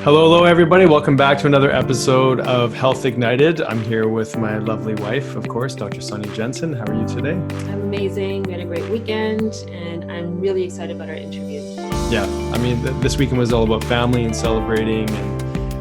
Hello, everybody. Welcome back to another episode of Health Ignited. I'm here with my lovely wife, of course, Dr. Sonia Jensen. How are you today? I'm amazing. We had a great weekend, and I'm really excited about our interview. Yeah, I mean, this weekend was all about family and celebrating,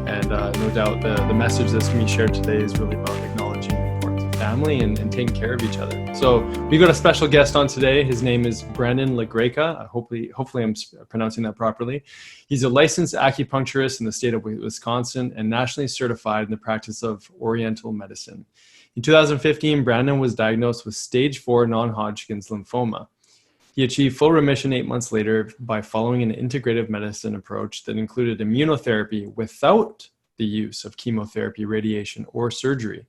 and no doubt the message that's going to be shared today is really about acknowledging the importance of family and taking care of each other. So we got a special guest on today. His name is Brandon LaGreca. Hopefully I'm pronouncing that properly. He's a licensed acupuncturist in the state of Wisconsin and nationally certified in the practice of Oriental medicine. In 2015, Brandon was diagnosed with stage 4 non-Hodgkin's lymphoma. He achieved full remission 8 months later by following an integrative medicine approach that included immunotherapy without the use of chemotherapy, radiation, or surgery.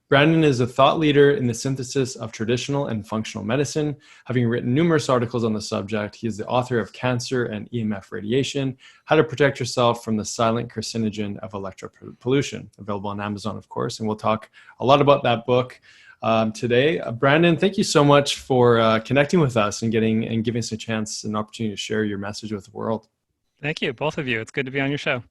Brandon is a thought leader in the synthesis of traditional and functional medicine. Having written numerous articles on the subject, he is the author of Cancer and EMF Radiation, How to Protect Yourself from the Silent Carcinogen of Electropollution, available on Amazon, of course. And we'll talk a lot about that book today. Brandon, thank you so much for connecting with us and giving us a chance, an opportunity to share your message with the world. Thank you, both of you. It's good to be on your show.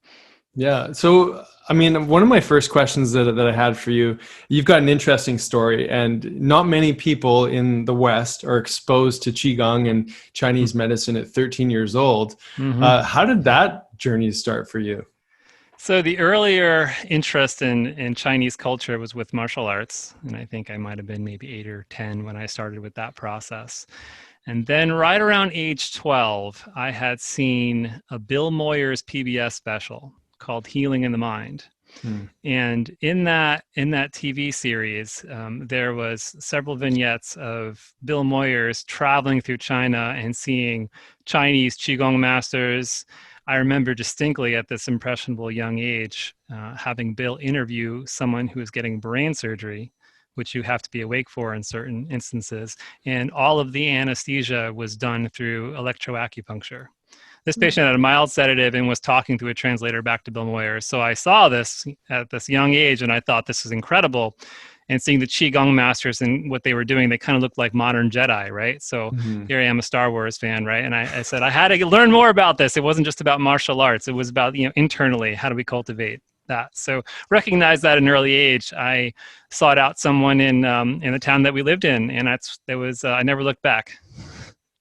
Yeah. So, I mean, one of my first questions that I had for you, you've got an interesting story, and not many people in the West are exposed to Qigong and Chinese medicine at 13 years old. How did that journey start for you? So the earlier interest in Chinese culture was with martial arts. And I think I might have been maybe 8 or 10 when I started with that process. And then right around age 12, I had seen a Bill Moyers PBS special called Healing in the Mind. And in that TV series, there was several vignettes of Bill Moyers traveling through China and seeing Chinese Qigong masters. I remember distinctly at this impressionable young age, having Bill interview someone who was getting brain surgery, which you have to be awake for in certain instances. And all of the anesthesia was done through electroacupuncture. This patient had a mild sedative and was talking through a translator back to Bill Moyers. So I saw this at this young age, and I thought this was incredible. And seeing the Qigong masters and what they were doing, they kind of looked like modern Jedi, right? So here I am, a Star Wars fan, right? And I said, I had to learn more about this. It wasn't just about martial arts. It was about, internally, how do we cultivate that? So recognize that at an early age. I sought out someone in the town that we lived in, and I never looked back.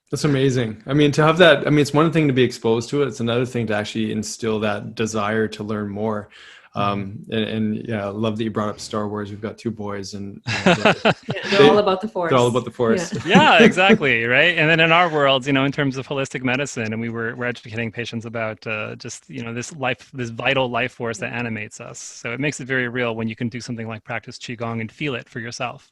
That's amazing. I mean, to have that, I mean, it's one thing to be exposed to it. It's another thing to actually instill that desire to learn more. And yeah, I love that you brought up Star Wars. We've got 2 boys and they're all about the Force. They're all about the Force. Yeah, exactly. Right. And then in our world, in terms of holistic medicine, and we're educating patients about just, this vital life force that animates us. So it makes it very real when you can do something like practice Qigong and feel it for yourself.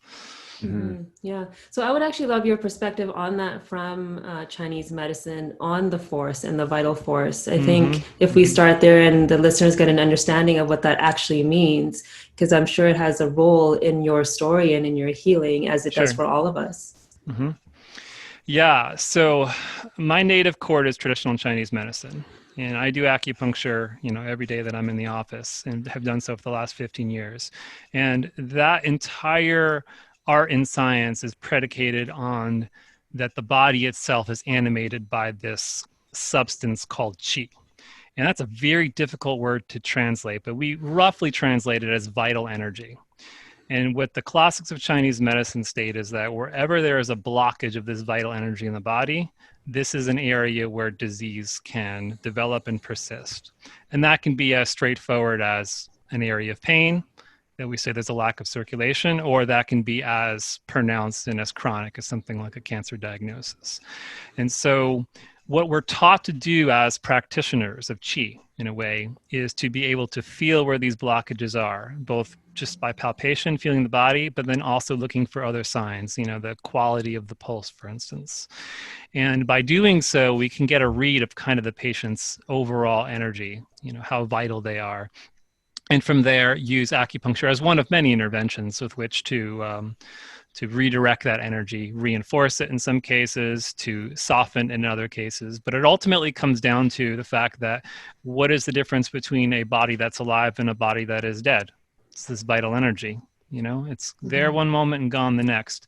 Yeah. So I would actually love your perspective on that from Chinese medicine on the force and the vital force. I think if we start there and the listeners get an understanding of what that actually means, because I'm sure it has a role in your story and in your healing as it does for all of us. Yeah. So my native court is traditional Chinese medicine. And I do acupuncture, every day that I'm in the office, and have done so for the last 15 years. And that entire art and science is predicated on that the body itself is animated by this substance called qi. And that's a very difficult word to translate, but we roughly translate it as vital energy. And what the classics of Chinese medicine state is that wherever there is a blockage of this vital energy in the body, this is an area where disease can develop and persist. And that can be as straightforward as an area of pain, that we say there's a lack of circulation, or that can be as pronounced and as chronic as something like a cancer diagnosis. And so what we're taught to do as practitioners of qi, in a way, is to be able to feel where these blockages are, both just by palpation, feeling the body, but then also looking for other signs, the quality of the pulse, for instance. And by doing so, we can get a read of kind of the patient's overall energy, how vital they are. And from there, use acupuncture as one of many interventions with which to redirect that energy, reinforce it in some cases, to soften in other cases. But it ultimately comes down to the fact that what is the difference between a body that's alive and a body that is dead? It's this vital energy. It's there one moment and gone the next.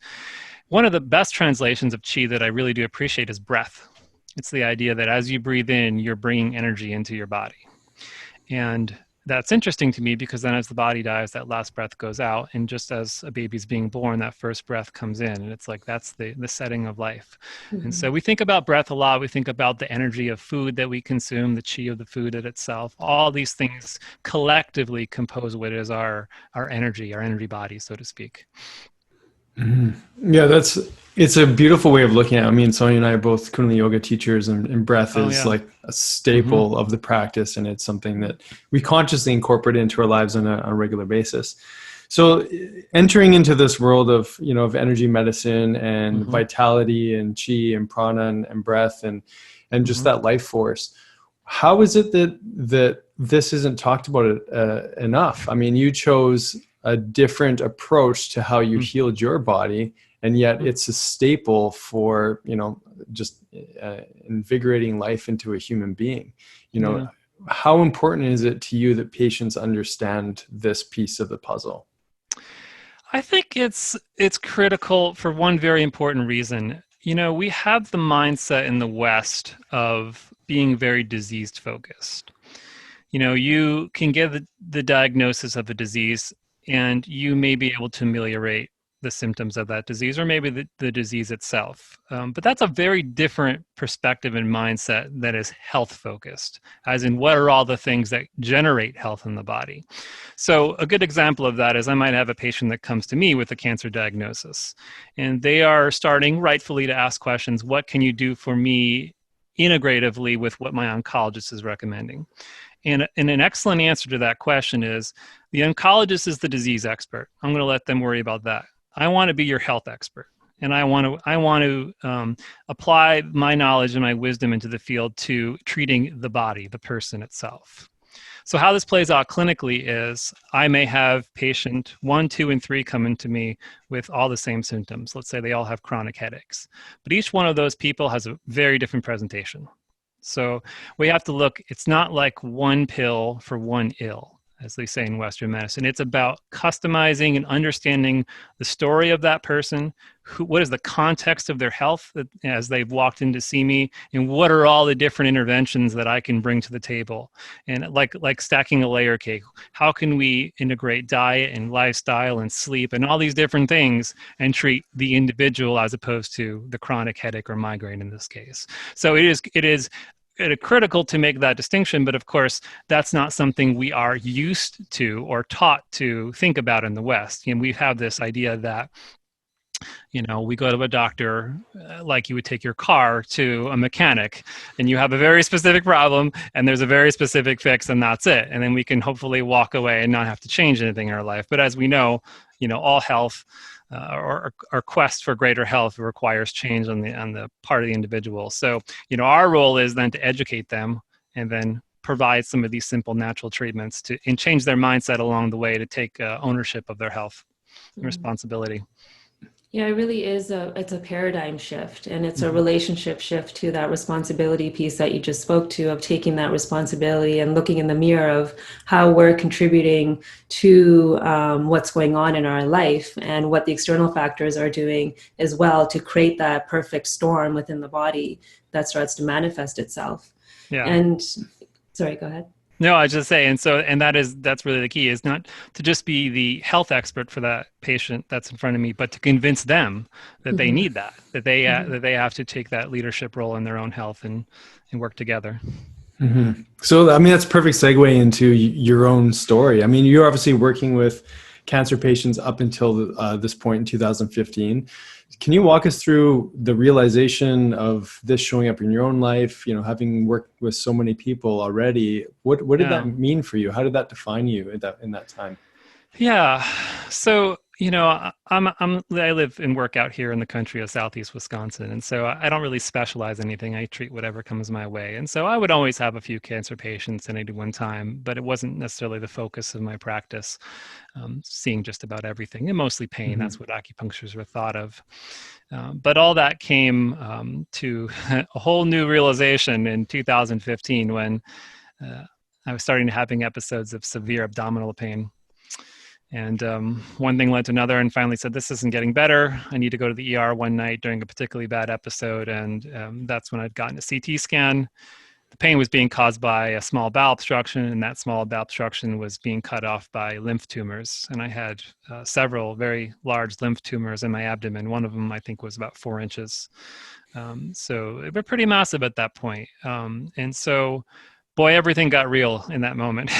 One of the best translations of qi that I really do appreciate is breath. It's the idea that as you breathe in, you're bringing energy into your body. And that's interesting to me because then as the body dies, that last breath goes out. And just as a baby's being born, that first breath comes in. And it's like, that's the setting of life. And so we think about breath a lot. We think about the energy of food that we consume, the chi of the food in itself. All these things collectively compose what is our energy body, so to speak. Yeah, it's a beautiful way of looking at it. I mean, Sonia and I are both Kundalini yoga teachers, and breath is like a staple of the practice, and it's something that we consciously incorporate into our lives on a regular basis. So entering into this world of, of energy medicine and vitality and chi and prana and breath and just that life force, how is it that this isn't talked about enough? I mean, you chose a different approach to how you healed your body, and yet it's a staple for, just invigorating life into a human being. How important is it to you that patients understand this piece of the puzzle? I think it's critical for one very important reason. We have the mindset in the West of being very disease focused. You can get the diagnosis of a disease and you may be able to ameliorate the symptoms of that disease, or maybe the disease itself. But that's a very different perspective and mindset that is health focused, as in what are all the things that generate health in the body. So a good example of that is I might have a patient that comes to me with a cancer diagnosis, and they are starting rightfully to ask questions, what can you do for me integratively with what my oncologist is recommending? And an excellent answer to that question is, the oncologist is the disease expert. I'm going to let them worry about that. I want to be your health expert, and I want to apply my knowledge and my wisdom into the field to treating the body, the person itself. So how this plays out clinically is I may have patient 1, 2, and 3 come into me with all the same symptoms. Let's say they all have chronic headaches, but each one of those people has a very different presentation. So we have to look, it's not like one pill for one ill, as they say in Western medicine. It's about customizing and understanding the story of that person, what is the context of their health as they've walked in to see me, and what are all the different interventions that I can bring to the table. And like stacking a layer cake, how can we integrate diet and lifestyle and sleep and all these different things and treat the individual as opposed to the chronic headache or migraine in this case. So it is critical to make that distinction, but of course, that's not something we are used to or taught to think about in the West. And we have this idea that, we go to a doctor like you would take your car to a mechanic, and you have a very specific problem, and there's a very specific fix, and that's it. And then we can hopefully walk away and not have to change anything in our life. But as we know, all health or quest for greater health requires change on the part of the individual. So, our role is then to educate them and then provide some of these simple natural treatments and change their mindset along the way to take ownership of their health and responsibility. Yeah, it really is it's a paradigm shift, and it's a relationship shift to that responsibility piece that you just spoke to, of taking that responsibility and looking in the mirror of how we're contributing to what's going on in our life and what the external factors are doing as well to create that perfect storm within the body that starts to manifest itself. Yeah. And sorry, go ahead. No, I was just saying, and that's really the key, is not to just be the health expert for that patient that's in front of me, but to convince them that they need that they have to take that leadership role in their own health and work together. So, I mean, that's a perfect segue into your own story. I mean, you're obviously working with cancer patients up until this point in 2015. Can you walk us through the realization of this showing up in your own life, having worked with so many people already? What did that mean for you? How did that define you in that time? Yeah. So, I live and work out here in the country of Southeast Wisconsin. And so I don't really specialize in anything. I treat whatever comes my way. And so I would always have a few cancer patients at any one time, but it wasn't necessarily the focus of my practice, seeing just about everything, and mostly pain. That's what acupuncturists were thought of. But all that came to a whole new realization in 2015 when I was starting to having episodes of severe abdominal pain. And one thing led to another, and finally said, this isn't getting better. I need to go to the ER one night during a particularly bad episode. And that's when I'd gotten a CT scan. the pain was being caused by a small bowel obstruction, and that small bowel obstruction was being cut off by lymph tumors. And I had several very large lymph tumors in my abdomen. One of them, I think, was about 4 inches. So they were pretty massive at that point. And so, boy, everything got real in that moment.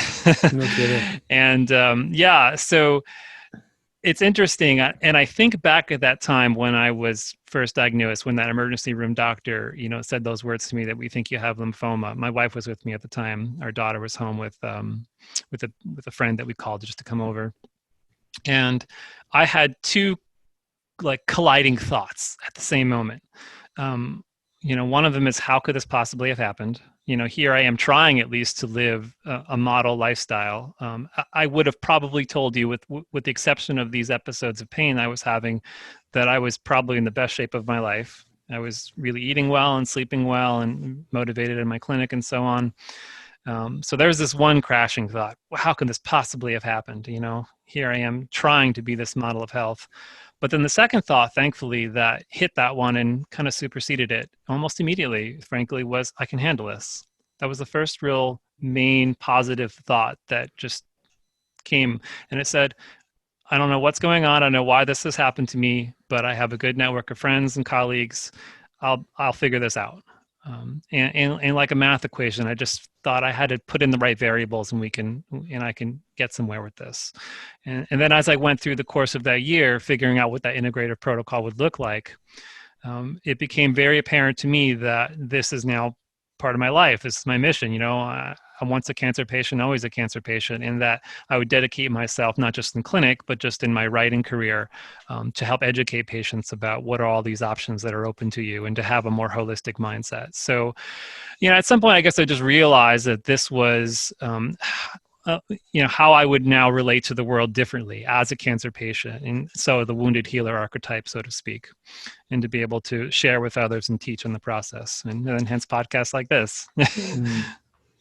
No kidding. And so it's interesting. And I think back at that time when I was first diagnosed, when that emergency room doctor, said those words to me that we think you have lymphoma. My wife was with me at the time. Our daughter was home with a friend that we called just to come over. And I had two colliding thoughts at the same moment. One of them is, how could this possibly have happened? Here I am trying at least to live a model lifestyle. I would have probably told you, with the exception of these episodes of pain I was having, that I was probably in the best shape of my life. I was really eating well and sleeping well and motivated in my clinic and so on. So there's this one crashing thought: well, how can this possibly have happened? Here I am trying to be this model of health. But then the second thought, thankfully, that hit that one and kind of superseded it almost immediately, frankly, was, I can handle this. That was the first real main positive thought that just came. And it said, I don't know what's going on. I don't know why this has happened to me, but I have a good network of friends and colleagues. I'll figure this out. And like a math equation, I just thought I had to put in the right variables, and I can get somewhere with this. And then as I went through the course of that year, figuring out what that integrative protocol would look like, it became very apparent to me that this is now part of my life. This is my mission. I'm once a cancer patient, always a cancer patient, and that I would dedicate myself, not just in clinic, but just in my writing career, to help educate patients about what are all these options that are open to you, and to have a more holistic mindset. So, at some point, I guess I just realized that this was, how I would now relate to the world differently as a cancer patient. And so the wounded healer archetype, so to speak, and to be able to share with others and teach in the process. And then hence podcasts like this.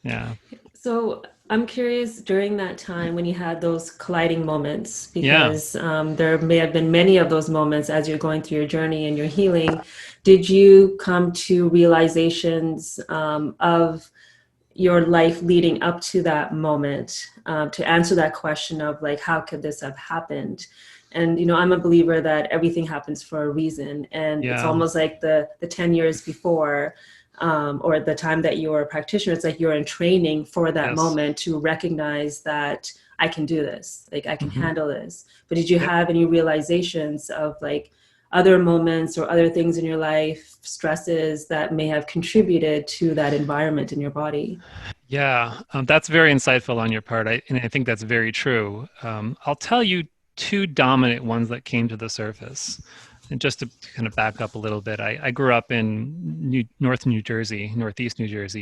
Yeah. So I'm curious, during that time when you had those colliding moments, because there may have been many of those moments as you're going through your journey and your healing, did you come to realizations of your life leading up to that moment, to answer that question of how could this have happened? And, I'm a believer that everything happens for a reason. And it's almost like the 10 years before, or the time that you're a practitioner, it's like you're in training for that moment to recognize that I can do this, I can handle this. But did you have any realizations of other moments or other things in your life, stresses that may have contributed to that environment in your body? Yeah, that's very insightful on your part. And I think that's very true. I'll tell you two dominant ones that came to the surface. And just to kind of back up a little bit, I grew up in northeast New Jersey.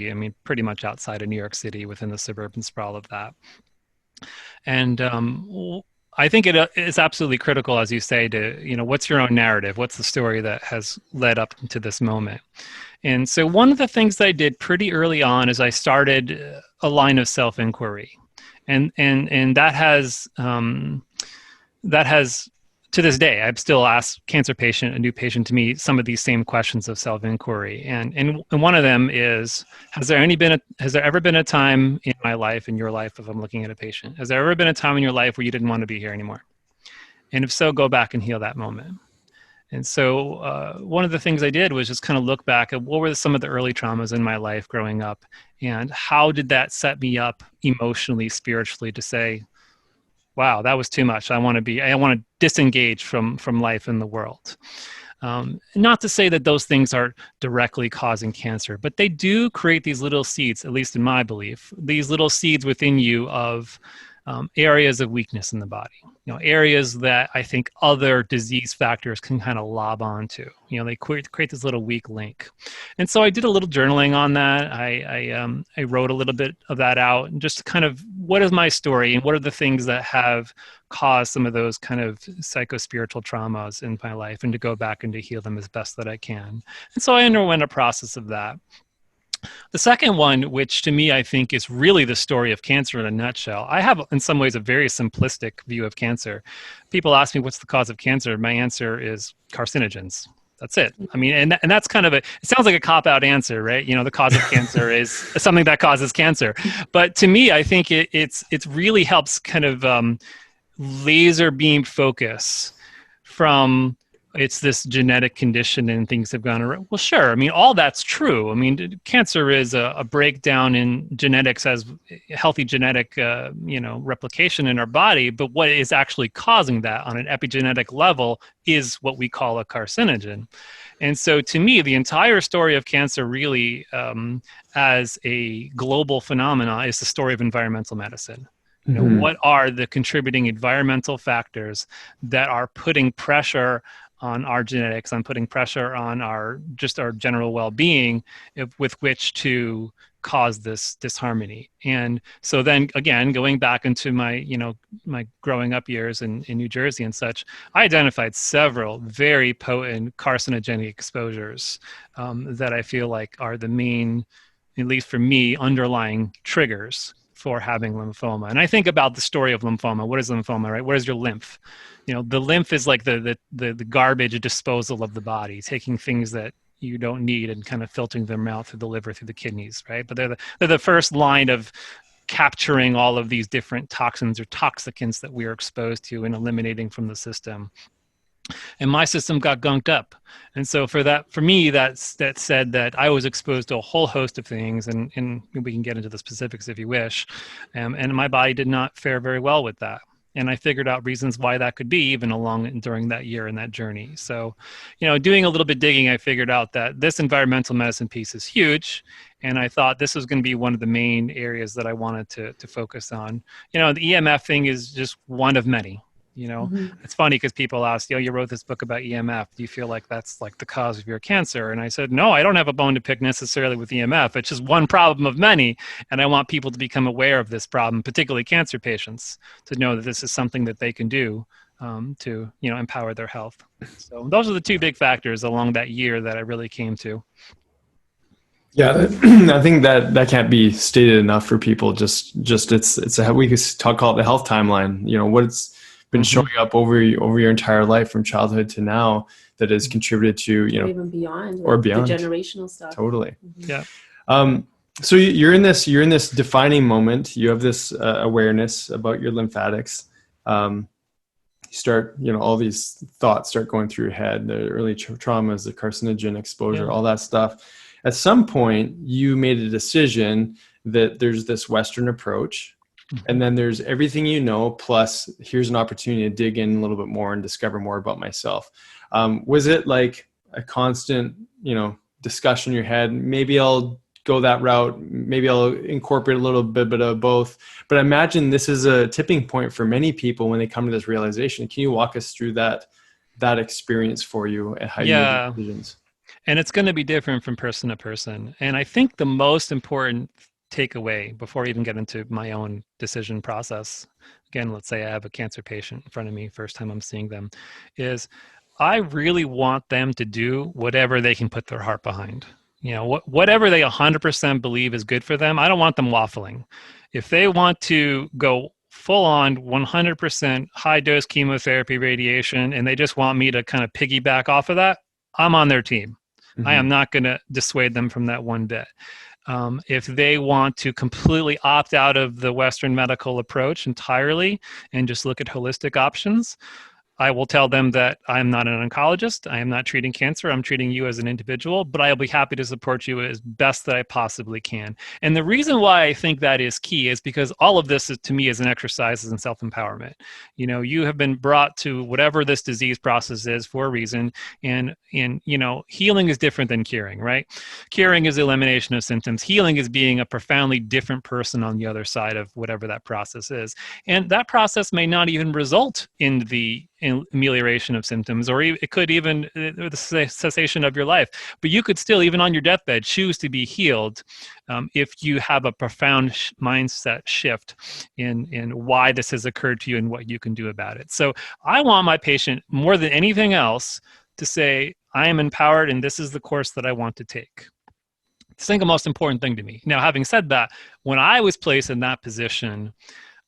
I mean, pretty much outside of New York City, within the suburban sprawl of that. And I think it is absolutely critical, as you say, to, what's your own narrative? What's the story that has led up to this moment? And so one of the things that I did pretty early on is I started a line of self-inquiry. And that has to this day, I've still asked a new patient to me, some of these same questions of self-inquiry. And one of them is, has there ever been a time in my life, in your life, if I'm looking at a patient, has there ever been a time in your life where you didn't want to be here anymore? And if so, go back and heal that moment. And so one of the things I did was just kind of look back at what were some of the early traumas in my life growing up, and how did that set me up emotionally, spiritually, to say, wow, that was too much. I want to disengage from life in the world. Not to say that those things are directly causing cancer, but they do create these little seeds, at least in my belief, these little seeds within you of areas of weakness in the body, areas that I think other disease factors can kind of lob onto. They create this little weak link. And so I did a little journaling on that. I wrote a little bit of that out, and just kind of, what is my story, and what are the things that have caused some of those kind of psycho-spiritual traumas in my life, and to go back and to heal them as best that I can. And so I underwent a process of that. The second one, which to me I think is really the story of cancer in a nutshell. I have, in some ways, a very simplistic view of cancer. People ask me, what's the cause of cancer? My answer is carcinogens. That's it. I mean, and that's kind of it sounds like a cop-out answer, right? The cause of cancer is something that causes cancer. But to me, I think it really helps kind of laser beam focus from it's this genetic condition and things have gone around. Well, sure. I mean, all that's true. I mean, cancer is a breakdown in genetics as healthy genetic, replication in our body. But what is actually causing that on an epigenetic level is what we call a carcinogen. And so to me, the entire story of cancer really, as a global phenomena, is the story of environmental medicine. What are the contributing environmental factors that are putting pressure on our genetics, on putting pressure on our general well-being, with which to cause this disharmony. And so then again, going back into my growing up years in New Jersey and such, I identified several very potent carcinogenic exposures that I feel like are the main, at least for me, underlying triggers for having lymphoma. And I think about the story of lymphoma. What is lymphoma, right? What is your lymph? The lymph is like the garbage disposal of the body, taking things that you don't need and kind of filtering them out through the liver, through the kidneys, right? But they're the first line of capturing all of these different toxins or toxicants that we are exposed to and eliminating from the system. And my system got gunked up. And so for me, that said that I was exposed to a whole host of things, and we can get into the specifics if you wish. And my body did not fare very well with that. And I figured out reasons why that could be even during that year and that journey. So, doing a little bit digging, I figured out that this environmental medicine piece is huge. And I thought this was going to be one of the main areas that I wanted to focus on. The EMF thing is just one of many. It's funny because people ask, you wrote this book about EMF. Do you feel like that's like the cause of your cancer? And I said, no, I don't have a bone to pick necessarily with EMF. It's just one problem of many. And I want people to become aware of this problem, particularly cancer patients, to know that this is something that they can do to, empower their health. So those are the two big factors along that year that I really came to. Yeah, I think that can't be stated enough for people. Just we could call it the health timeline. What's been showing up over your entire life from childhood to now that has contributed to or even beyond, or beyond the generational stuff. Totally. Yeah. So you're in this defining moment. You have this awareness about your lymphatics. You start, all these thoughts start going through your head, the early traumas, the carcinogen exposure, all that stuff. At some point, you made a decision that there's this Western approach. And then there's everything plus here's an opportunity to dig in a little bit more and discover more about myself. Was it like a constant, discussion in your head? Maybe I'll go that route. Maybe I'll incorporate a little bit of both. But I imagine this is a tipping point for many people when they come to this realization. Can you walk us through that experience for you and how you make decisions? And it's going to be different from person to person. And I think the most important takeaway before I even get into my own decision process, again, let's say I have a cancer patient in front of me, first time I'm seeing them, is I really want them to do whatever they can put their heart behind. Whatever they 100% believe is good for them. I don't want them waffling. If they want to go full on 100% high dose chemotherapy radiation and they just want me to kind of piggyback off of that, I'm on their team. I am not going to dissuade them from that one bit. If they want to completely opt out of the Western medical approach entirely and just look at holistic options, I will tell them that I'm not an oncologist. I am not treating cancer. I'm treating you as an individual, but I'll be happy to support you as best that I possibly can. And the reason why I think that is key is because all of this is, to me, is an exercise in self-empowerment. You have been brought to whatever this disease process is for a reason. And healing is different than curing, right? Curing is elimination of symptoms. Healing is being a profoundly different person on the other side of whatever that process is. And that process may not even result in the amelioration of symptoms, or it could even the cessation of your life. But you could still, even on your deathbed, choose to be healed if you have a profound mindset shift in why this has occurred to you and what you can do about it. So I want my patient, more than anything else, to say, I am empowered and this is the course that I want to take. It's the single most important thing to me. Now, having said that, when I was placed in that position,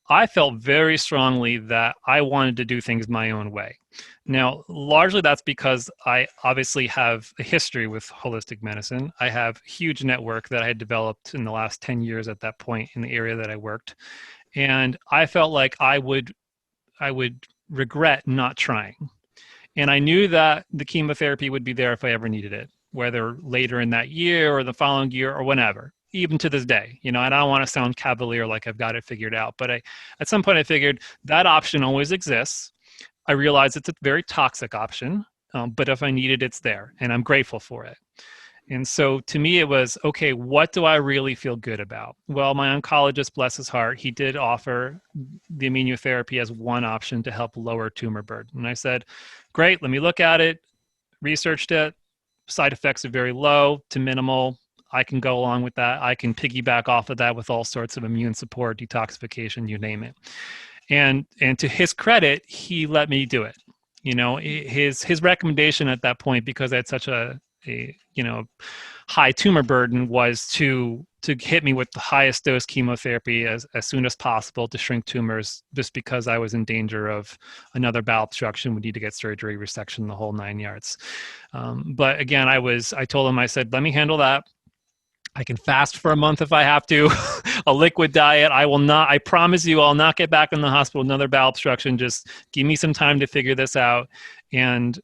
I felt very strongly that I wanted to do things my own way. Now, largely that's because I obviously have a history with holistic medicine. I have a huge network that I had developed in the last 10 years at that point in the area that I worked. And I felt like I would regret not trying. And I knew that the chemotherapy would be there if I ever needed it, whether later in that year or the following year or whenever, even to this day. And I don't want to sound cavalier like I've got it figured out, but at some point I figured that option always exists. I realize it's a very toxic option, but if I need it, it's there, and I'm grateful for it. And so to me, it was, okay, what do I really feel good about? Well, my oncologist, bless his heart, he did offer the immunotherapy as one option to help lower tumor burden. And I said, great, let me look at it, researched it. Side effects are very low to minimal. I can go along with that. I can piggyback off of that with all sorts of immune support, detoxification, you name it. And to his credit, he let me do it. His recommendation at that point, because I had such a high tumor burden, was to hit me with the highest dose chemotherapy as soon as possible to shrink tumors, just because I was in danger of another bowel obstruction, would need to get surgery, resection, the whole 9 yards. But again, I told him, I said, let me handle that. I can fast for a month if I have to, a liquid diet. I promise you, I'll not get back in the hospital with another bowel obstruction. Just give me some time to figure this out. And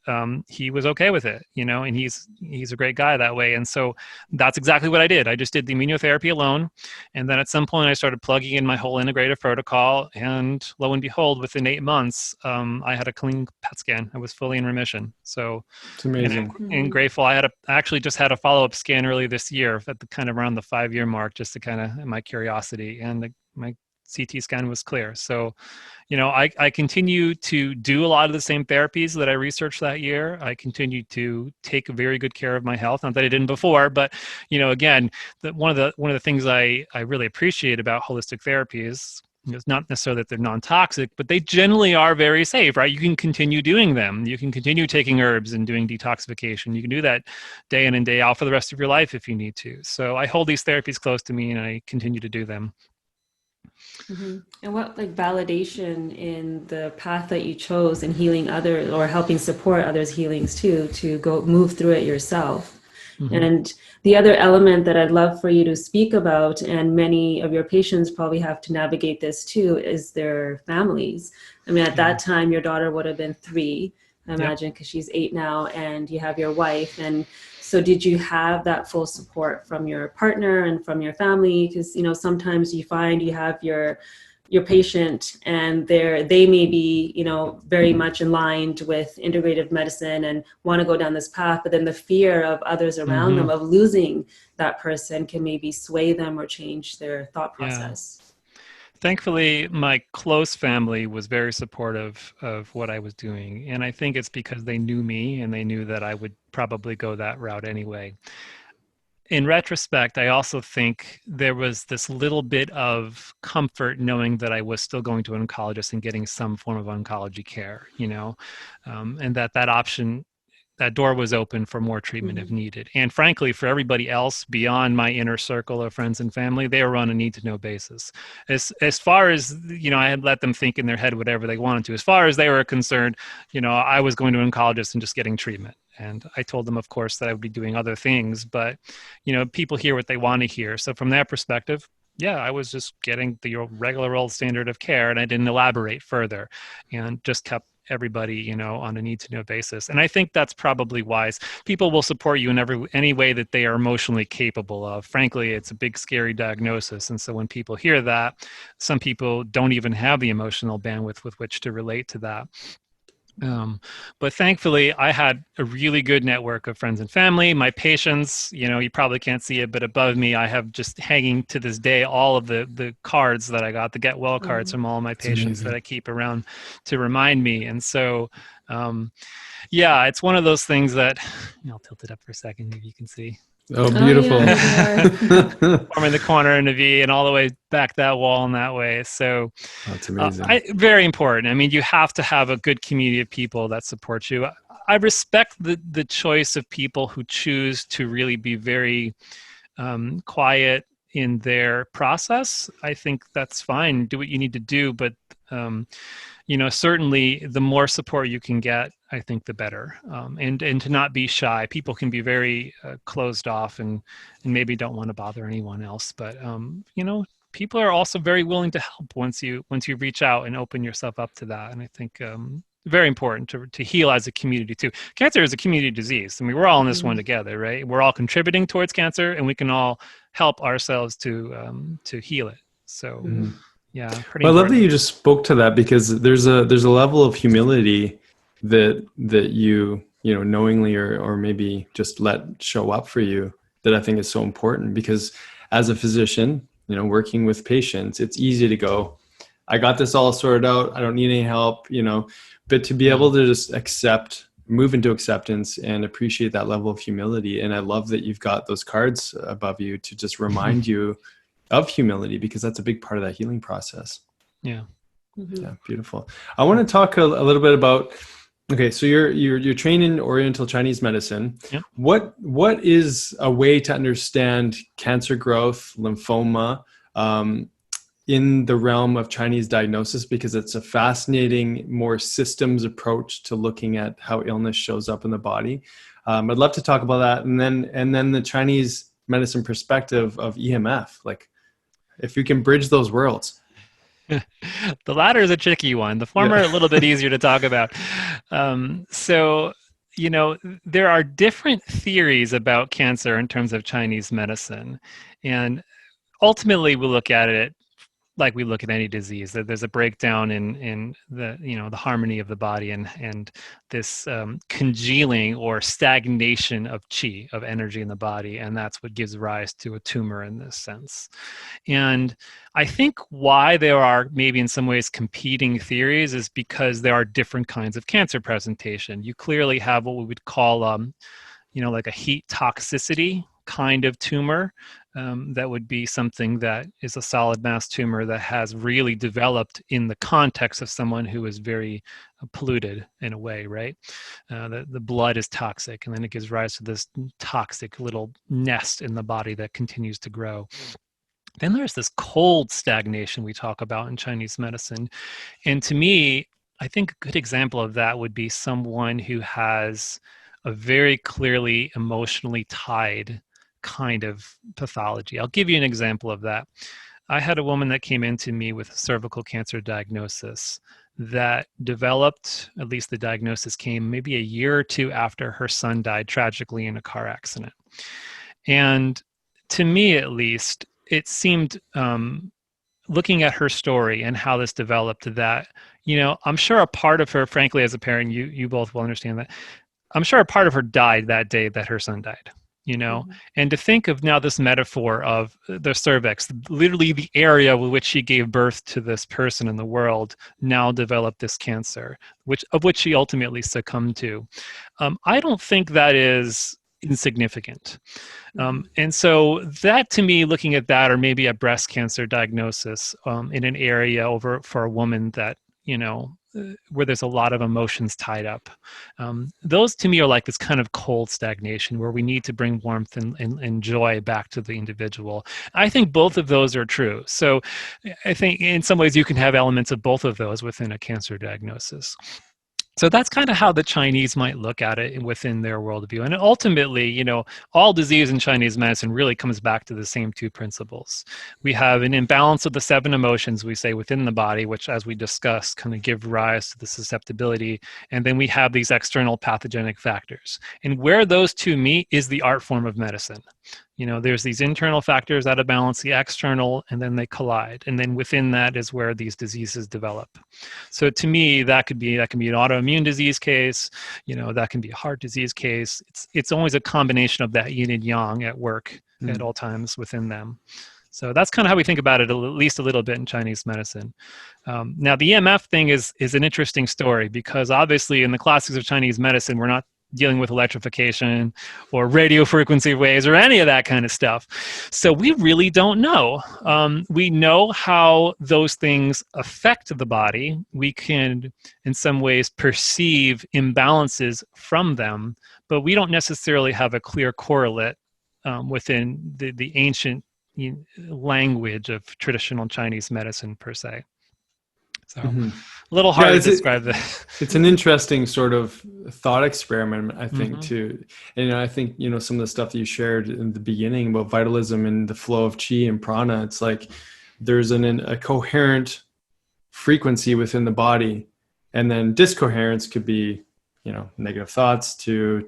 he was okay with it, and he's a great guy that way. And so that's exactly what I did. I just did the immunotherapy alone. And then at some point I started plugging in my whole integrative protocol, and lo and behold, within 8 months, I had a clean PET scan. I was fully in remission. So it's amazing. And grateful. I actually just had a follow-up scan early this year at the kind of around the 5-year mark, just to kind of my curiosity, and my CT scan was clear. So, I continue to do a lot of the same therapies that I researched that year. I continue to take very good care of my health. Not that I didn't before, but, again, one of the things I really appreciate about holistic therapy is, it's not necessarily that they're non-toxic, but they generally are very safe, right? You can continue doing them. You can continue taking herbs and doing detoxification. You can do that day in and day out for the rest of your life if you need to. So I hold these therapies close to me, and I continue to do them. Mm-hmm. And what validation in the path that you chose in healing others, or helping support others' healings too, to go move through it yourself. Mm-hmm. And the other element that I'd love for you to speak about, and many of your patients probably have to navigate this too, is their families. I mean, at that time, your daughter would have been 3, I imagine, because she's 8 now, and you have your wife. And so did you have that full support from your partner and from your family? Because, sometimes you find you have your patient, and they may be, very much in line with integrative medicine and want to go down this path, but then the fear of others around them of losing that person can maybe sway them or change their thought process. Thankfully, my close family was very supportive of what I was doing. And I think it's because they knew me, and they knew that I would probably go that route anyway. In retrospect, I also think there was this little bit of comfort knowing that I was still going to an oncologist and getting some form of oncology care, and that option, that door was open for more treatment if needed. And frankly, for everybody else beyond my inner circle of friends and family, they were on a need-to-know basis. As far as, I had let them think in their head whatever they wanted to. As far as they were concerned, I was going to an oncologist and just getting treatment. And I told them, of course, that I would be doing other things, but, people hear what they want to hear. So from that perspective, I was just getting the regular old standard of care, and I didn't elaborate further, and just kept everybody, on a need-to-know basis. And I think that's probably wise. People will support you in any way that they are emotionally capable of. Frankly, it's a big, scary diagnosis. And so when people hear that, some people don't even have the emotional bandwidth with which to relate to that. But thankfully, I had a really good network of friends and family. My patients, you probably can't see it, but above me, I have just hanging to this day all of the cards that I got, the get well cards from all my patients that I keep around to remind me. And so, it's one of those things that, I'll tilt it up for a second, maybe you can see. Oh, beautiful. Forming the corner in a V and all the way back that wall in that way. So that's amazing. Very important. I mean, you have to have a good community of people that support you. I respect the choice of people who choose to really be very quiet in their process, I think that's fine. Do what you need to do, but certainly the more support you can get, I think the better. And to not be shy. People can be very closed off and maybe don't want to bother anyone else. But people are also very willing to help once you reach out and open yourself up to that. And I think very important to heal as a community too. Cancer is a community disease. I mean, we're all in this one together, right? We're all contributing towards cancer, and we can all help ourselves to heal it. So. Yeah, pretty. Well, I love that you just spoke to that, because there's a level of humility that you knowingly or maybe just let show up for you, that I think is so important. Because as a physician, working with patients, it's easy to go, I got this all sorted out, I don't need any help, but to be able to just move into acceptance and appreciate that level of humility. And I love that you've got those cards above you to just remind you of humility, because that's a big part of that healing process. Yeah. Yeah, beautiful. I want to talk a little bit about, okay, so you're trained in Oriental Chinese medicine. Yeah. What is a way to understand cancer growth, lymphoma, in the realm of Chinese diagnosis? Because it's a fascinating, more systems approach to looking at how illness shows up in the body. I'd love to talk about that, and then the Chinese medicine perspective of EMF, like if you can bridge those worlds. The latter is a tricky one. The former a little bit easier to talk about. So there are different theories about cancer in terms of Chinese medicine, and ultimately we look at it like we look at any disease, that there's a breakdown in the the harmony of the body and this congealing or stagnation of qi, of energy in the body, and that's what gives rise to a tumor in this sense. And I think why there are maybe in some ways competing theories is because there are different kinds of cancer presentation. You clearly have what we would call like a heat toxicity kind of tumor. That would be something that is a solid mass tumor that has really developed in the context of someone who is very polluted in a way, right? The blood is toxic, and then it gives rise to this toxic little nest in the body that continues to grow. Then there's this cold stagnation we talk about in Chinese medicine. And to me, I think a good example of that would be someone who has a very clearly emotionally tied kind of pathology. I'll give you an example of that. I had a woman that came into me with a cervical cancer diagnosis that developed, at least the diagnosis came maybe a year or two after her son died tragically in a car accident. And to me, at least, it seemed, looking at her story and how this developed, that, I'm sure a part of her, frankly, as a parent, you both will understand that, I'm sure a part of her died that day that her son died. And to think of now this metaphor of the cervix, literally the area with which she gave birth to this person in the world, now developed this cancer, of which she ultimately succumbed to. I don't think that is insignificant. And so that, to me, looking at that, or maybe a breast cancer diagnosis in an area for a woman that, where there's a lot of emotions tied up. Those to me are like this kind of cold stagnation where we need to bring warmth and joy back to the individual. I think both of those are true. So I think in some ways you can have elements of both of those within a cancer diagnosis. So that's kind of how the Chinese might look at it within their worldview. And ultimately, all disease in Chinese medicine really comes back to the same two principles. We have an imbalance of the 7 emotions, we say, within the body, which, as we discussed, kind of give rise to the susceptibility. And then we have these external pathogenic factors. And where those two meet is the art form of medicine. There's these internal factors out of balance, the external, and then they collide. And then within that is where these diseases develop. So to me, that can be an autoimmune disease case, that can be a heart disease case. It's always a combination of that yin and yang at work at all times within them. So that's kind of how we think about it, at least a little bit in Chinese medicine. Now, the EMF thing is an interesting story, because obviously in the classics of Chinese medicine, we're not dealing with electrification or radio frequency waves or any of that kind of stuff. So we really don't know. We know how those things affect the body. We can, in some ways, perceive imbalances from them, but we don't necessarily have a clear correlate within the ancient language of traditional Chinese medicine per se. So Mhm. a little hard Yeah, to describe that. it's an interesting sort of thought experiment, I think, Mhm. too. And I think, some of the stuff that you shared in the beginning about vitalism and the flow of chi and prana, it's like there's a coherent frequency within the body, and then discoherence could be, negative thoughts to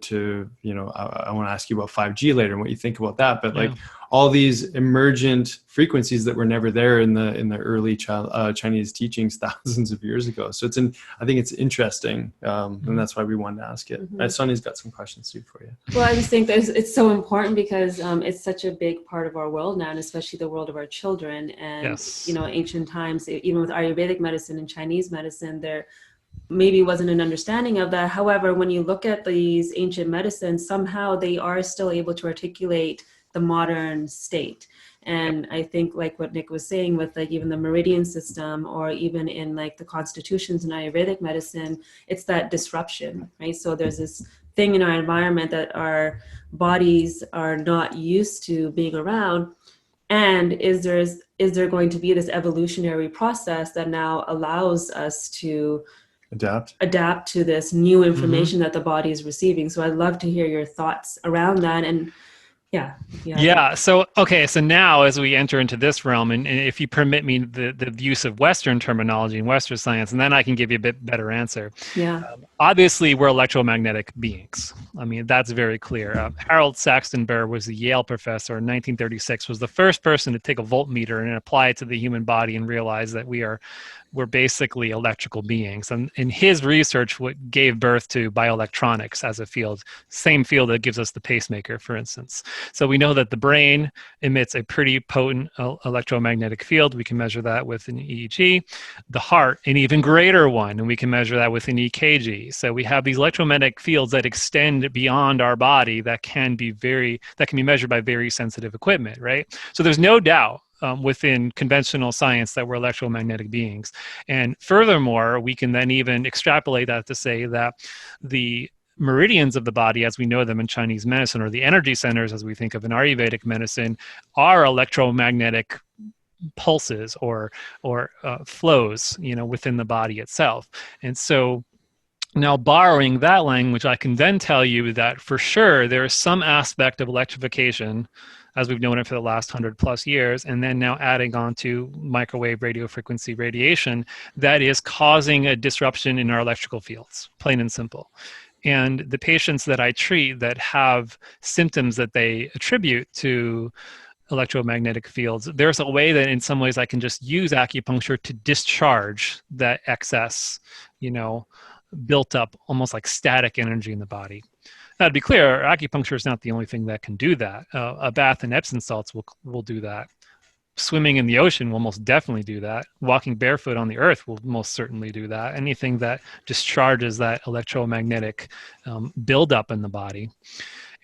I want to ask you about 5G later and what you think about that, but Yeah. like all these emergent frequencies that were never there in the early Chinese teachings thousands of years ago. So I think it's interesting, and that's why we wanted to ask it. Sonny's got some questions too for you. Well, I just think that it's so important because it's such a big part of our world now, and especially the world of our children. And Yes. ancient times, even with Ayurvedic medicine and Chinese medicine, there maybe wasn't an understanding of that. However, when you look at these ancient medicines, somehow they are still able to articulate the modern state. And I think like what Nick was saying with like even the meridian system, or even in like the constitutions in Ayurvedic medicine, it's that disruption, right? So there's this thing in our environment that our bodies are not used to being around. And is there going to be this evolutionary process that now allows us to adapt to this new information that the body is receiving? So I'd love to hear your thoughts around that. And yeah. So now as we enter into this realm, and if you permit me the use of Western terminology and Western science, and then I can give you a bit better answer. Yeah. Obviously, we're electromagnetic beings. I mean, that's very clear. Harold Saxton Burr was the Yale professor in 1936, was the first person to take a voltmeter and apply it to the human body and realize that we're basically electrical beings. And in his research, what gave birth to bioelectronics as a field, same field that gives us the pacemaker, for instance. So we know that the brain emits a pretty potent electromagnetic field. We can measure that with an EEG. The heart, an even greater one, and we can measure that with an EKG. So we have these electromagnetic fields that extend beyond our body that can be measured by very sensitive equipment, right? So there's no doubt within conventional science that we're electromagnetic beings. And furthermore, we can then even extrapolate that to say that the meridians of the body as we know them in Chinese medicine, or the energy centers as we think of in Ayurvedic medicine, are electromagnetic pulses or flows, within the body itself. And so now, borrowing that language, I can then tell you that for sure there is some aspect of electrification, as we've known it for the last 100+ years, and then now adding on to microwave radio frequency radiation, that is causing a disruption in our electrical fields, plain and simple. And the patients that I treat that have symptoms that they attribute to electromagnetic fields, there's a way that in some ways I can just use acupuncture to discharge that excess, built up almost like static energy in the body. Now, to be clear, acupuncture is not the only thing that can do that. A bath in Epsom salts will do that. Swimming in the ocean will most definitely do that. Walking barefoot on the earth will most certainly do that. Anything that discharges that electromagnetic buildup in the body.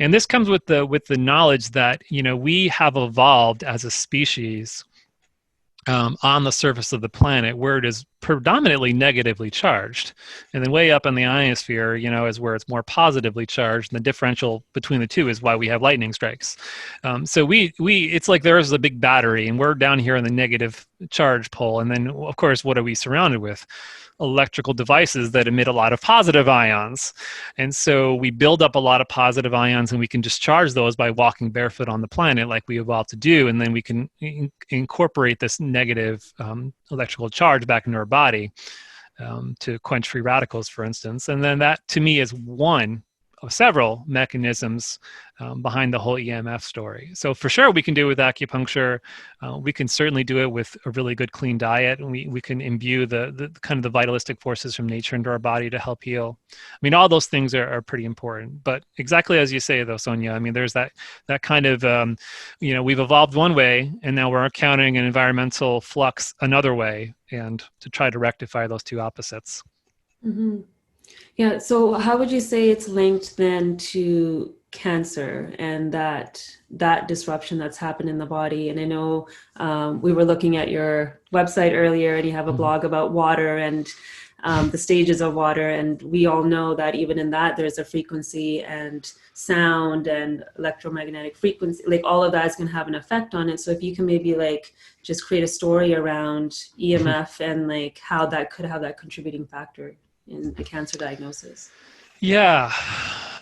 And this comes with the knowledge that we have evolved as a species on the surface of the planet where it is predominantly negatively charged, and then way up in the ionosphere, is where it's more positively charged. And the differential between the two is why we have lightning strikes. So we it's like there is a big battery, and we're down here in the negative charge pole. And then, of course, what are we surrounded with? Electrical devices that emit a lot of positive ions. And so we build up a lot of positive ions, and we can discharge those by walking barefoot on the planet like we evolved to do. And then we can incorporate this negative electrical charge back into our body to quench free radicals, for instance. And then that, to me, is one of several mechanisms behind the whole EMF story. So for sure, we can do it with acupuncture. We can certainly do it with a really good, clean diet. And we can imbue the kind of the vitalistic forces from nature into our body to help heal. I mean, all those things are pretty important. But exactly as you say, though, Sonia, I mean, there's that kind of, we've evolved one way, and now we're encountering an environmental flux another way, and to try to rectify those two opposites. Mm-hmm. Yeah. So how would you say it's linked then to cancer and that disruption that's happened in the body? And I know we were looking at your website earlier, and you have a blog about water, and the stages of water. And we all know that even in that, there's a frequency and sound and electromagnetic frequency, like all of that is going to have an effect on it. So if you can maybe like just create a story around EMF and like how that could have that contributing factor in the cancer diagnosis. Yeah.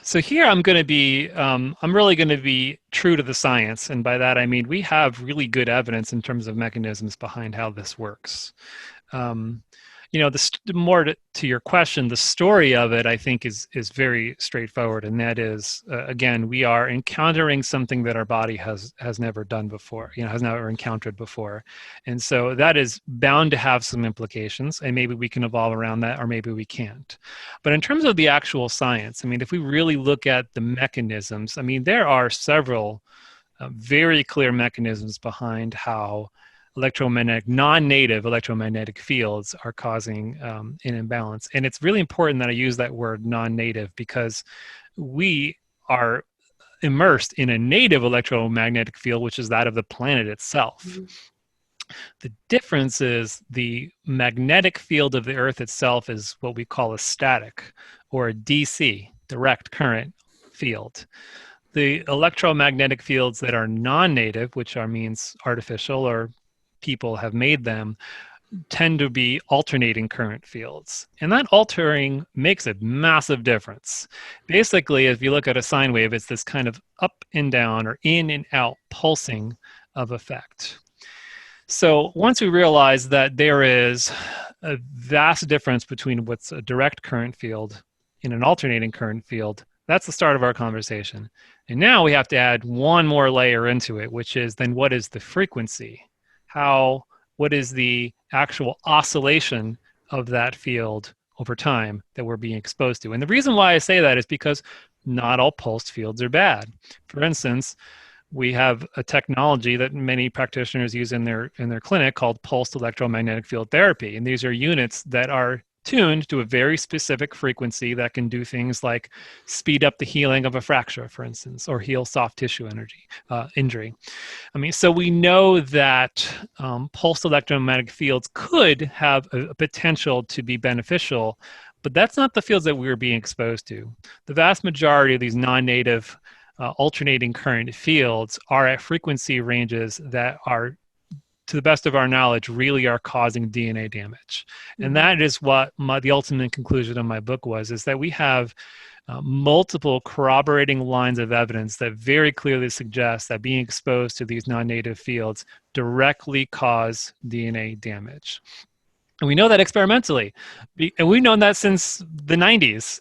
So here I'm going to be, I'm really going to be true to the science. And by that, I mean, we have really good evidence in terms of mechanisms behind how this works. More to your question, the story of it, I think, is very straightforward. And that is, again, we are encountering something that our body has never done before, has never encountered before. And so that is bound to have some implications. And maybe we can evolve around that, or maybe we can't. But in terms of the actual science, I mean, if we really look at the mechanisms, I mean, there are several very clear mechanisms behind how non-native electromagnetic fields are causing an imbalance. And it's really important that I use that word non-native, because we are immersed in a native electromagnetic field, which is that of the planet itself. Mm-hmm. The difference is the magnetic field of the Earth itself is what we call a static, or a DC, direct current field. The electromagnetic fields that are non-native, which means artificial or people have made them, tend to be alternating current fields. And that altering makes a massive difference. Basically, if you look at a sine wave, it's this kind of up and down or in and out pulsing of effect. So once we realize that there is a vast difference between what's a direct current field and an alternating current field, that's the start of our conversation. And now we have to add one more layer into it, which is then what is the frequency? What is the actual oscillation of that field over time that we're being exposed to? And the reason why I say that is because not all pulsed fields are bad. For instance, we have a technology that many practitioners use in their clinic called pulsed electromagnetic field therapy. And these are units that are tuned to a very specific frequency that can do things like speed up the healing of a fracture, for instance, or heal soft tissue injury. I mean, so we know that pulsed electromagnetic fields could have a potential to be beneficial, but that's not the fields that we were being exposed to. The vast majority of these non-native alternating current fields are at frequency ranges that are, to the best of our knowledge, really are causing DNA damage. Mm-hmm. And that is what the ultimate conclusion of my book was, is that we have multiple corroborating lines of evidence that very clearly suggest that being exposed to these non-native fields directly cause DNA damage. And we know that experimentally. And we've known that since the 90s.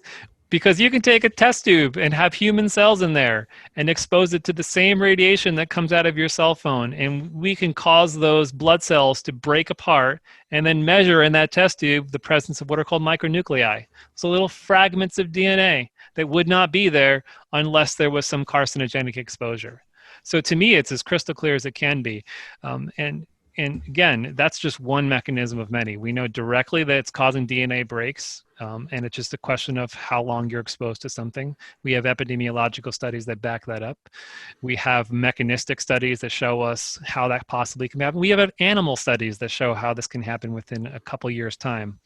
Because you can take a test tube and have human cells in there and expose it to the same radiation that comes out of your cell phone. And we can cause those blood cells to break apart and then measure in that test tube the presence of what are called micronuclei. So little fragments of DNA that would not be there unless there was some carcinogenic exposure. So to me, it's as crystal clear as it can be. And again, that's just one mechanism of many. We know directly that it's causing DNA breaks. And it's just a question of how long you're exposed to something. We have epidemiological studies that back that up. We have mechanistic studies that show us how that possibly can happen. We have animal studies that show how this can happen within a couple years' time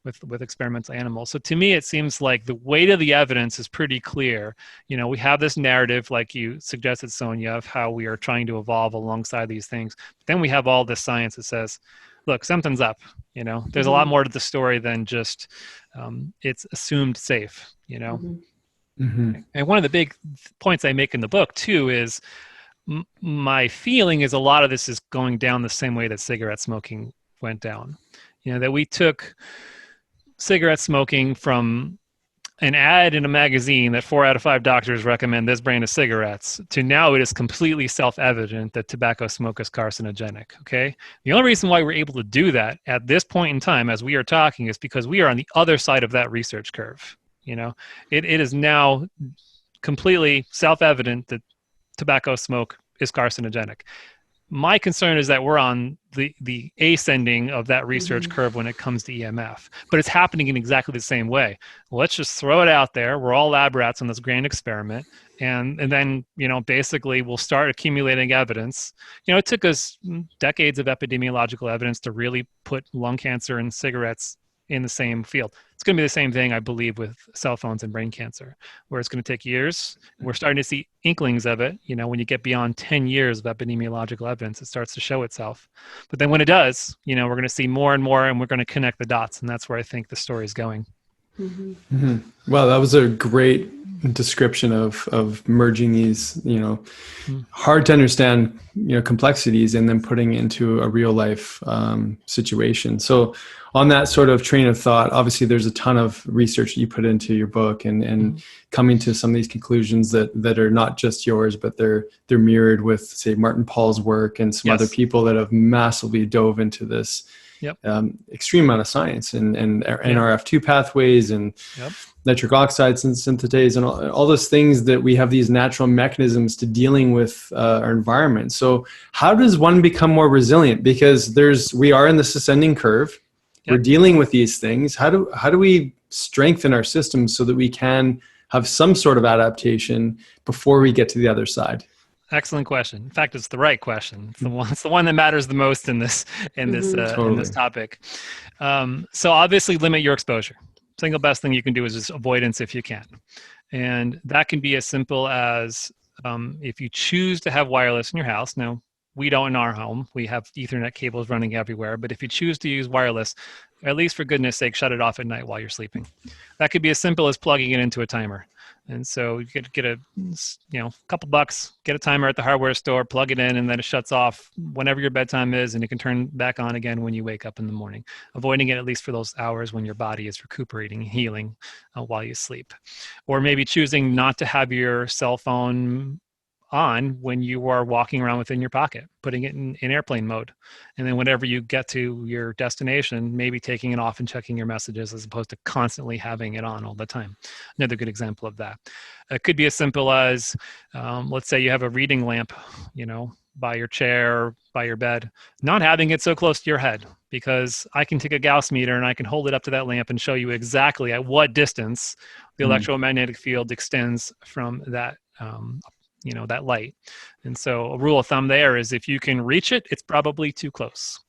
with experimental animals. So to me, it seems like the weight of the evidence is pretty clear. We have this narrative, like you suggested, Sonia, of how we are trying to evolve alongside these things. But then we have all this science that says, look, something's up. There's a lot more to the story than just it's assumed safe. Mm-hmm. And one of the big points I make in the book too is my feeling is a lot of this is going down the same way that cigarette smoking went down. That we took cigarette smoking from an ad in a magazine that 4 out of 5 doctors recommend this brand of cigarettes to now it is completely self-evident that tobacco smoke is carcinogenic, okay? The only reason why we're able to do that at this point in time as we are talking is because we are on the other side of that research curve. It is now completely self-evident that tobacco smoke is carcinogenic. My concern is that we're on the ascending of that research curve when it comes to EMF, but it's happening in exactly the same way. Well, let's just throw it out there. We're all lab rats on this grand experiment. And then, basically we'll start accumulating evidence. It took us decades of epidemiological evidence to really put lung cancer and cigarettes in the same field. It's going to be the same thing, I believe, with cell phones and brain cancer, where it's going to take years. We're starting to see inklings of it. When you get beyond 10 years of epidemiological evidence, it starts to show itself. But then when it does, we're going to see more and more, and we're going to connect the dots. And that's where I think the story is going. Mm-hmm. Mm-hmm. Well, that was a great description of merging these, hard to understand, complexities, and then putting it into a real life situation. So on that sort of train of thought, obviously there's a ton of research that you put into your book, and coming to some of these conclusions that are not just yours, but they're mirrored with, say, Martin Paul's work and some other people that have massively dove into this extreme amount of science and NRF2 pathways and nitric oxides and synthetase and all those things, that we have these natural mechanisms to dealing with our environment. So how does one become more resilient? Because we are in this ascending curve. We're dealing with these things. How do we strengthen our systems so that we can have some sort of adaptation before we get to the other side? Excellent question. In fact, it's the right question. It's the one that matters the most in this topic. So obviously, limit your exposure. Single best thing you can do is just avoidance if you can, and that can be as simple as if you choose to have wireless in your house. Now, we don't in our home. We have Ethernet cables running everywhere. But if you choose to use wireless, at least for goodness sake, shut it off at night while you're sleeping. That could be as simple as plugging it into a timer. And so you could get a couple bucks, get a timer at the hardware store, plug it in, and then it shuts off whenever your bedtime is, and it can turn back on again when you wake up in the morning, avoiding it at least for those hours when your body is recuperating, healing while you sleep. Or maybe choosing not to have your cell phone on when you are walking around within your pocket, putting it in airplane mode. And then whenever you get to your destination, maybe taking it off and checking your messages as opposed to constantly having it on all the time. Another good example of that. It could be as simple as, let's say you have a reading lamp, by your chair, by your bed, not having it so close to your head, because I can take a Gauss meter and I can hold it up to that lamp and show you exactly at what distance the electromagnetic field extends from that that light. And so a rule of thumb there is if you can reach it, it's probably too close.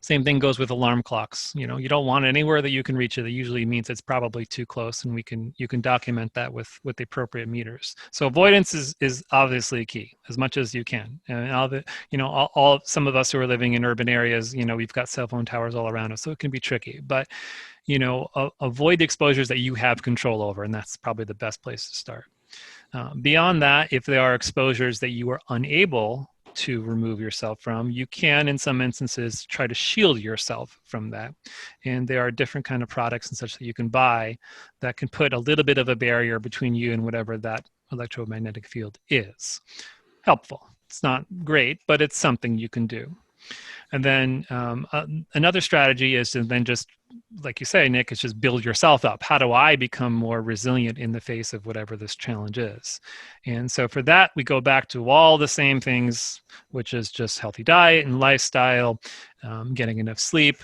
Same thing goes with alarm clocks. You don't want it anywhere that you can reach it. That usually means it's probably too close, and you can document that with the appropriate meters. So avoidance is obviously key as much as you can. And all some of us who are living in urban areas, we've got cell phone towers all around us, so it can be tricky. But avoid the exposures that you have control over, and that's probably the best place to start. Beyond that, if there are exposures that you are unable to remove yourself from, you can, in some instances, try to shield yourself from that. And there are different kind of products and such that you can buy that can put a little bit of a barrier between you and whatever that electromagnetic field is. Helpful. It's not great, but it's something you can do. And then another strategy is to then just, like you say, Nick, is just build yourself up. How do I become more resilient in the face of whatever this challenge is? And so for that, we go back to all the same things, which is just healthy diet and lifestyle, getting enough sleep.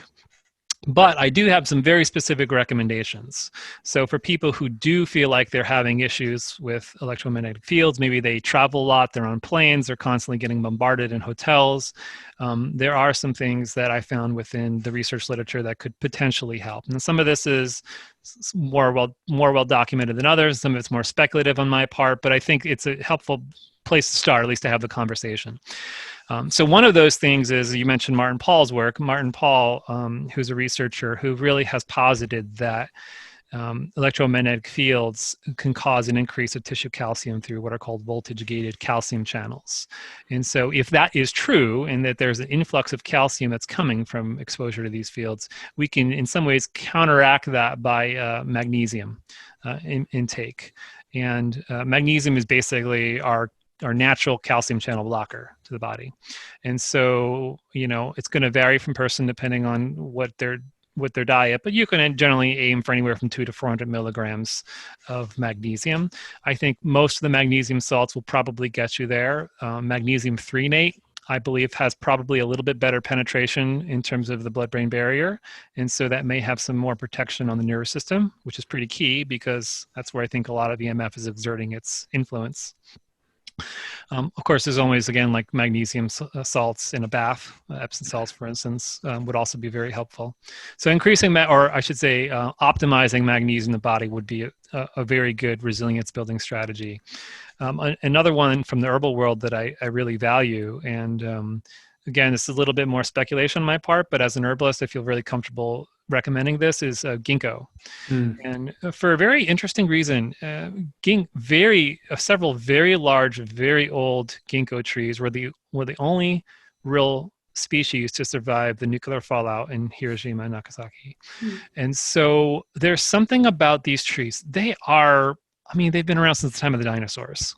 But I do have some very specific recommendations. So for people who do feel like they're having issues with electromagnetic fields, maybe they travel a lot, they're on planes, they're constantly getting bombarded in hotels, there are some things that I found within the research literature that could potentially help. And some of this is more well documented than others. Some of it's more speculative on my part, but I think it's a helpful place to start, at least to have the conversation. So one of those things is, you mentioned Martin Paul's work. Martin Paul, who's a researcher who really has posited that electromagnetic fields can cause an increase of tissue calcium through what are called voltage-gated calcium channels. And so if that is true, and that there's an influx of calcium that's coming from exposure to these fields, we can in some ways counteract that by magnesium intake. And magnesium is basically our natural calcium channel blocker to the body. And so, it's going to vary from person depending on what their diet, but you can generally aim for anywhere from 200 to 400 milligrams of magnesium. I think most of the magnesium salts will probably get you there. Magnesium threonate, I believe, has probably a little bit better penetration in terms of the blood-brain barrier. And so that may have some more protection on the nervous system, which is pretty key because that's where I think a lot of EMF is exerting its influence. Of course, there's always, again, like magnesium salts in a bath. Epsom salts, for instance, would also be very helpful. So increasing, or I should say, optimizing magnesium in the body would be a very good resilience building strategy. Another one from the herbal world that I really value, and again, this is a little bit more speculation on my part, but as an herbalist, I feel really comfortable recommending this, is ginkgo. And for a very interesting reason, several very large, very old ginkgo trees were the only real species to survive the nuclear fallout in Hiroshima and Nagasaki. And so there's something about these trees. They've been around since the time of the dinosaurs.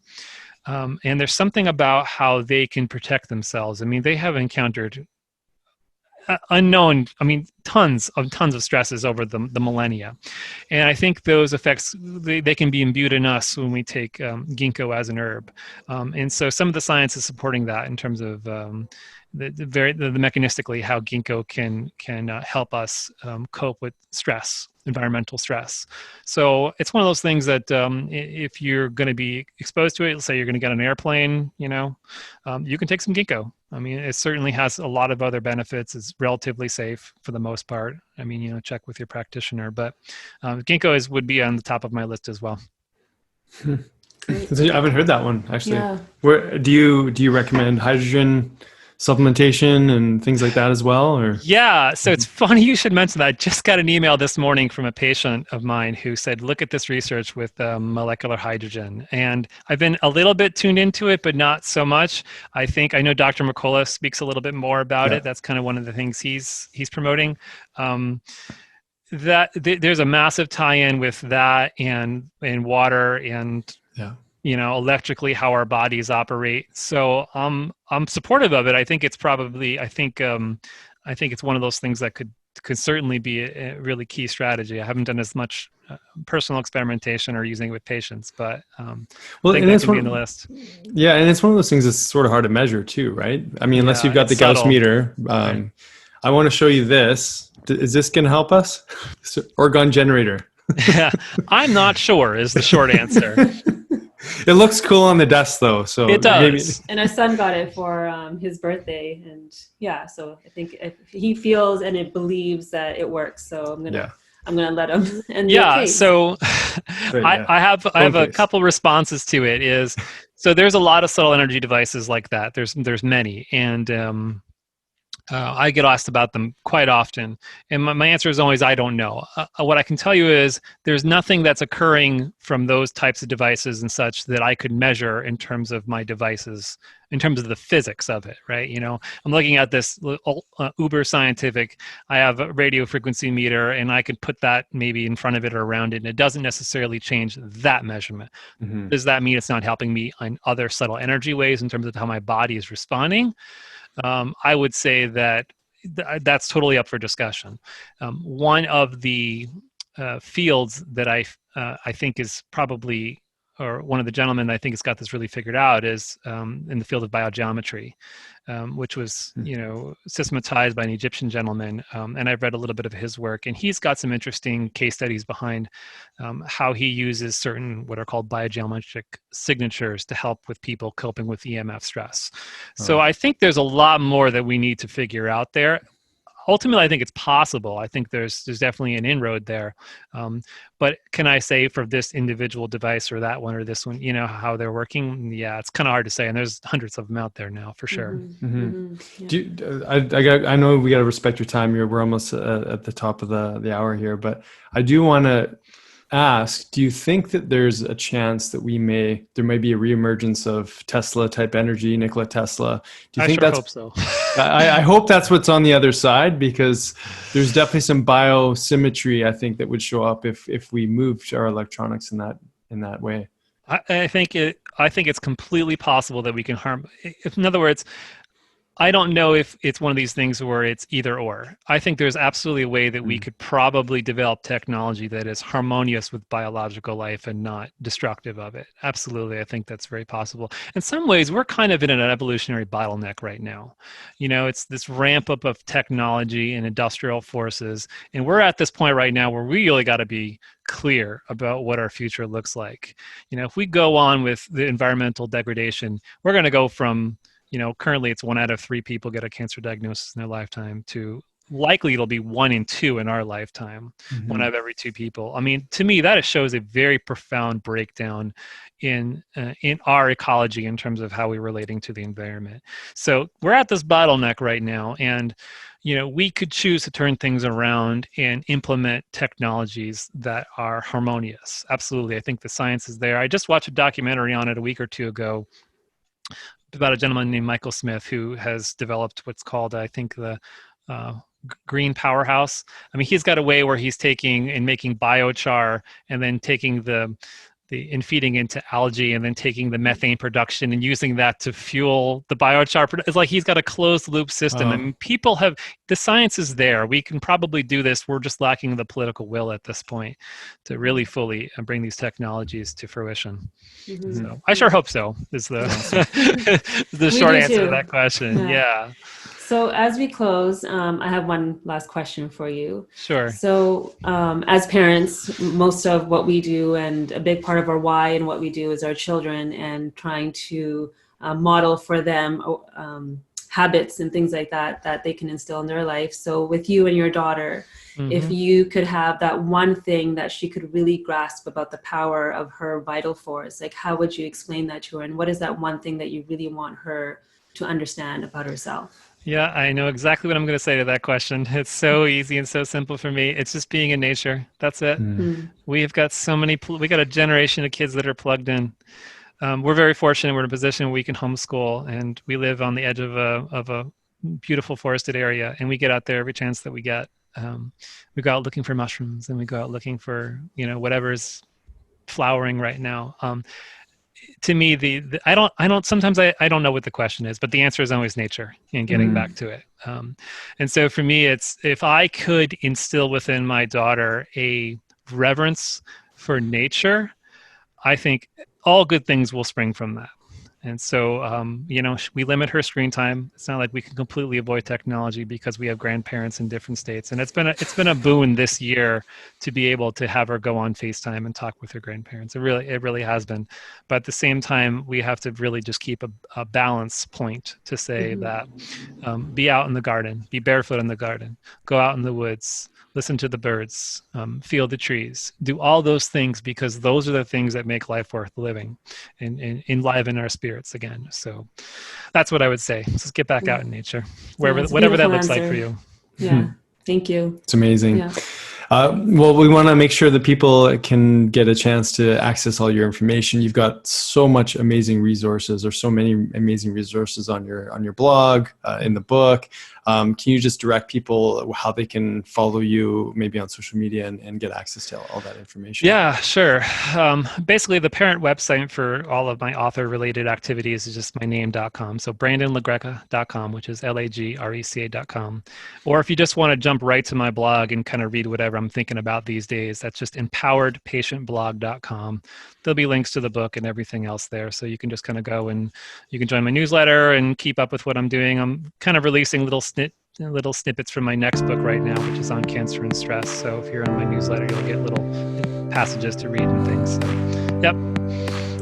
And there's something about how they can protect themselves. I mean, they have encountered tons of stresses over the millennia. And I think those effects, they can be imbued in us when we take ginkgo as an herb. And so some of the science is supporting that in terms of the mechanistically how ginkgo can help us cope with stress, environmental stress. So it's one of those things that if you're going to be exposed to it, let's say you're going to get on an airplane, you can take some ginkgo. I mean, it certainly has a lot of other benefits. It's relatively safe for the most part. I mean, check with your practitioner, but ginkgo would be on the top of my list as well. I haven't heard that one, actually. Yeah. Where do you recommend hydrogen supplementation and things like that as well, or? Yeah, so it's funny you should mention that. I just got an email this morning from a patient of mine who said, look at this research with molecular hydrogen. And I've been a little bit tuned into it, but not so much. I know Dr. McCullough speaks a little bit more about it. That's kind of one of the things he's promoting. There's a massive tie-in with that and water and electrically how our bodies operate. So I'm supportive of it. I think it's one of those things that could certainly be a really key strategy. I haven't done as much personal experimentation or using it with patients, but I think that can be in the list. Yeah, and it's one of those things that's sort of hard to measure too, right? I mean, unless you've got the Gauss meter. Right. I want to show you this. Is this going to help us? Orgone generator. Yeah, I'm not sure is the short answer. It looks cool on the desk though, so it does. And our son got it for his birthday, and so I think if he feels and it believes that it works, so I'm gonna let him. And so I have a couple responses to it. So there's a lot of subtle energy devices like that. There's many, and I get asked about them quite often, and my answer is always, I don't know. What I can tell you is there's nothing that's occurring from those types of devices and such that I could measure in terms of my devices, in terms of the physics of it, right? I'm looking at this uber scientific, I have a radio frequency meter, and I could put that maybe in front of it or around it, and it doesn't necessarily change that measurement. Mm-hmm. Does that mean it's not helping me on other subtle energy ways in terms of how my body is responding? I would say that that's totally up for discussion. One of the fields that I think is probably, or one of the gentlemen I think has got this really figured out, is in the field of biogeometry, which was systematized by an Egyptian gentleman, and I've read a little bit of his work, and he's got some interesting case studies behind how he uses certain what are called biogeometric signatures to help with people coping with EMF stress. So I think there's a lot more that we need to figure out there. Ultimately, I think it's possible. I think there's definitely an inroad there. But can I say for this individual device or that one or this one, how they're working? Yeah, it's kind of hard to say. And there's hundreds of them out there now, for sure. Mm-hmm. Mm-hmm. Yeah. I know we got to respect your time here. We're almost at the top of the hour here, but I do want to ask, do you think that there's a chance that there may be a reemergence of Tesla type energy, Nikola Tesla? Do you think hope so. I hope that's what's on the other side, because there's definitely some biosymmetry, I think, that would show up if we moved our electronics in that way. I think it's completely possible that we can harm. In other words, I don't know if it's one of these things where it's either or. I think there's absolutely a way that we could probably develop technology that is harmonious with biological life and not destructive of it. Absolutely. I think that's very possible. In some ways, we're kind of in an evolutionary bottleneck right now. It's this ramp up of technology and industrial forces. And we're at this point right now where we really got to be clear about what our future looks like. If we go on with the environmental degradation, we're going to go from currently it's 1 out of 3 people get a cancer diagnosis in their lifetime to likely it'll be 1 in 2 in our lifetime, 1 out of every 2 people. I mean, to me, that shows a very profound breakdown in our ecology in terms of how we're relating to the environment. So we're at this bottleneck right now, and we could choose to turn things around and implement technologies that are harmonious. Absolutely. I think the science is there. I just watched a documentary on it a week or 2 ago about a gentleman named Michael Smith who has developed what's called, I think, the green powerhouse. I mean, he's got a way where he's taking and making biochar and then taking and feeding into algae and then taking the methane production and using that to fuel the biochar. It's like he's got a closed loop system. And the science is there. We can probably do this. We're just lacking the political will at this point to really fully bring these technologies to fruition. So I sure hope so, is the short answer to that question. Yeah. So as we close, I have one last question for you. Sure. So as parents, most of what we do and a big part of our why and what we do is our children and trying to model for them habits and things like that they can instill in their life. So with you and your daughter, if you could have that one thing that she could really grasp about the power of her vital force, like how would you explain that to her? And what is that one thing that you really want her to understand about herself? Yeah, I know exactly what I'm going to say to that question. It's so easy and so simple for me. It's just being in nature. That's it. We've got we got a generation of kids that are plugged in. We're very fortunate. We're in a position where we can homeschool, and we live on the edge of a beautiful forested area, and we get out there every chance that we get. We go out looking for mushrooms, and we go out looking for whatever's flowering right now. To me, sometimes I don't know what the question is, but the answer is always nature and getting back to it. And so for me, it's if I could instill within my daughter a reverence for nature, I think all good things will spring from that. And so, we limit her screen time. It's not like we can completely avoid technology because we have grandparents in different states. And it's been a boon this year to be able to have her go on FaceTime and talk with her grandparents. It really has been. But at the same time, we have to really just keep a balance point to say that be out in the garden, be barefoot in the garden, go out in the woods, listen to the birds, feel the trees, do all those things because those are the things that make life worth living and enliven our spirits again. So that's what I would say. Just get back out in nature, whatever that looks like for you. Yeah. Thank you. It's amazing. Yeah. Well, we want to make sure that people can get a chance to access all your information. You've got so much amazing resources, or so many amazing resources on your blog, in the book. Can you just direct people how they can follow you, maybe on social media, and get access to all that information? Yeah, sure. Basically, the parent website for all of my author-related activities is just my name.com. So BrandonLaGreca.com, which is LAGRECA.com. Or if you just want to jump right to my blog and kind of read whatever I'm thinking about these days, that's just empoweredpatientblog.com. There'll be links to the book and everything else there. So you can just kind of go and you can join my newsletter and keep up with what I'm doing. I'm kind of releasing little snippets from my next book right now, which is on cancer and stress. So if you're on my newsletter, you'll get little passages to read and things. So, yep.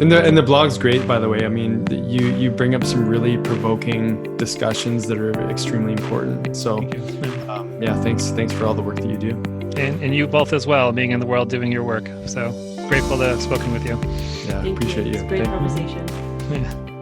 And the blog's great, by the way. I mean, you bring up some really provoking discussions that are extremely important. So, thanks for all the work that you do. And you both as well, being in the world doing your work. So grateful to have spoken with you. Yeah, appreciate you. It's a great conversation. Yeah.